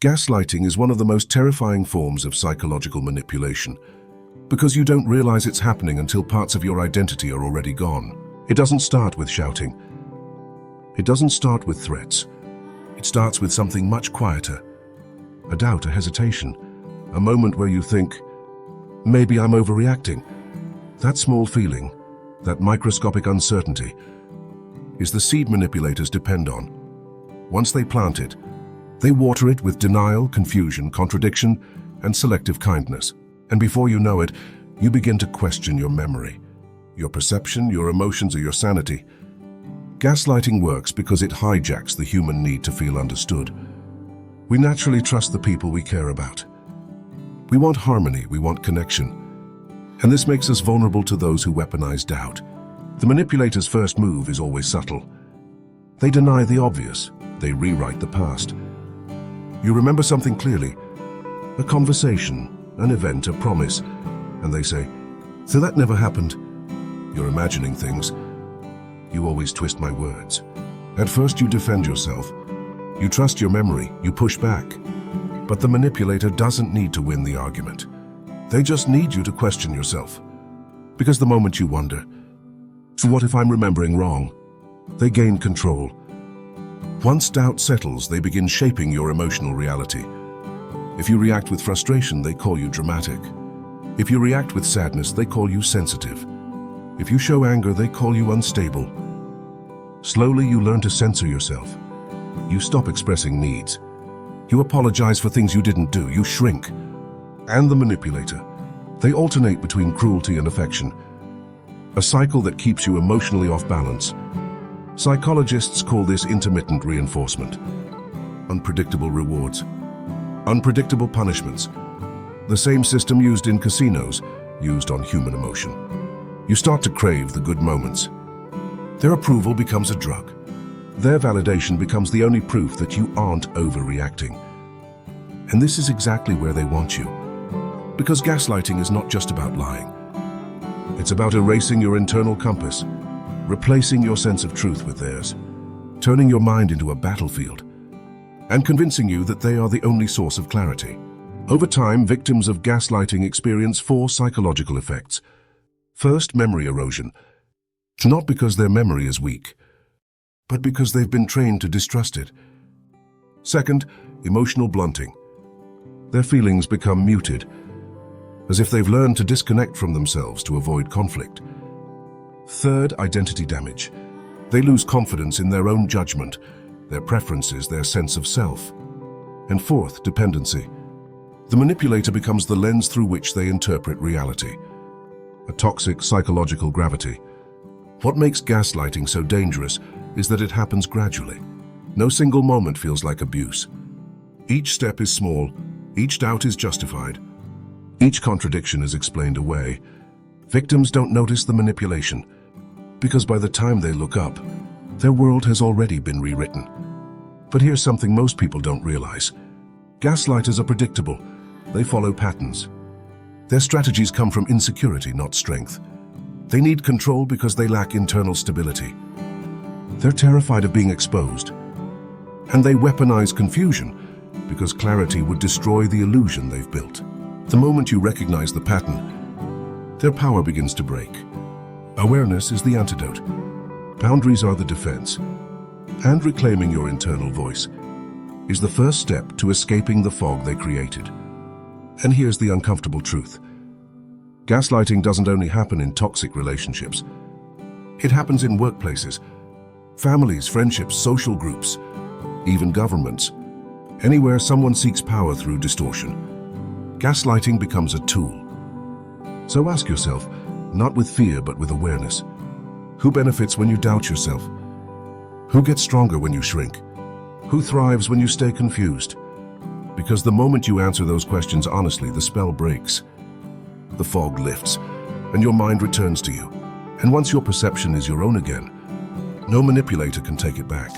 Gaslighting is one of the most terrifying forms of psychological manipulation because you don't realize it's happening until parts of your identity are already gone. It doesn't start with shouting. It doesn't start with threats. It starts with something much quieter. A doubt, a hesitation, a moment where you think, maybe I'm overreacting. That small feeling, that microscopic uncertainty, is the seed manipulators depend on. Once they plant it, they water it with denial, confusion, contradiction, and selective kindness. And before you know it, you begin to question your memory, your perception, your emotions, or your sanity. Gaslighting works because it hijacks the human need to feel understood. We naturally trust the people we care about. We want harmony, we want connection. And this makes us vulnerable to those who weaponize doubt. The manipulator's first move is always subtle. They deny the obvious. They rewrite the past. You remember something clearly, a conversation, an event, a promise, and they say, "So that never happened." You're imagining things. You always twist my words. At first you defend yourself. You trust your memory, you push back. But the manipulator doesn't need to win the argument. They just need you to question yourself. Because the moment you wonder, "So what if I'm remembering wrong?" they gain control. Once doubt settles, they begin shaping your emotional reality. If you react with frustration, they call you dramatic. If you react with sadness, they call you sensitive. If you show anger, they call you unstable. Slowly, you learn to censor yourself. You stop expressing needs. You apologize for things you didn't do. You shrink. And the manipulator, they alternate between cruelty and affection. A cycle that keeps you emotionally off balance. Psychologists call this intermittent reinforcement. Unpredictable rewards. Unpredictable punishments. The same system used in casinos, used on human emotion. You start to crave the good moments. Their approval becomes a drug. Their validation becomes the only proof that you aren't overreacting. And this is exactly where they want you. Because gaslighting is not just about lying. It's about erasing your internal compass, replacing your sense of truth with theirs, turning your mind into a battlefield, and convincing you that they are the only source of clarity. Over time, victims of gaslighting experience 4 psychological effects. First, memory erosion. Not because their memory is weak, but because they've been trained to distrust it. Second, emotional blunting. Their feelings become muted, as if they've learned to disconnect from themselves to avoid conflict. Third, identity damage. They lose confidence in their own judgment, their preferences, their sense of self. And fourth, dependency. The manipulator becomes the lens through which they interpret reality. A toxic psychological gravity. What makes gaslighting so dangerous is that it happens gradually. No single moment feels like abuse. Each step is small, each doubt is justified, each contradiction is explained away. Victims don't notice the manipulation, because by the time they look up, their world has already been rewritten. But here's something most people don't realize. Gaslighters are predictable. They follow patterns. Their strategies come from insecurity, not strength. They need control because they lack internal stability. They're terrified of being exposed. And they weaponize confusion because clarity would destroy the illusion they've built. The moment you recognize the pattern, their power begins to break. Awareness is the antidote. Boundaries are the defense. And reclaiming your internal voice is the first step to escaping the fog they created. And here's the uncomfortable truth. Gaslighting doesn't only happen in toxic relationships. It happens in workplaces, families, friendships, social groups, even governments. Anywhere someone seeks power through distortion, gaslighting becomes a tool. So ask yourself, not with fear but with awareness, who benefits when you doubt yourself? Who gets stronger when you shrink? Who thrives when you stay confused? Because the moment you answer those questions honestly, the spell breaks. The fog lifts, and your mind returns to you. And once your perception is your own again, no manipulator can take it back.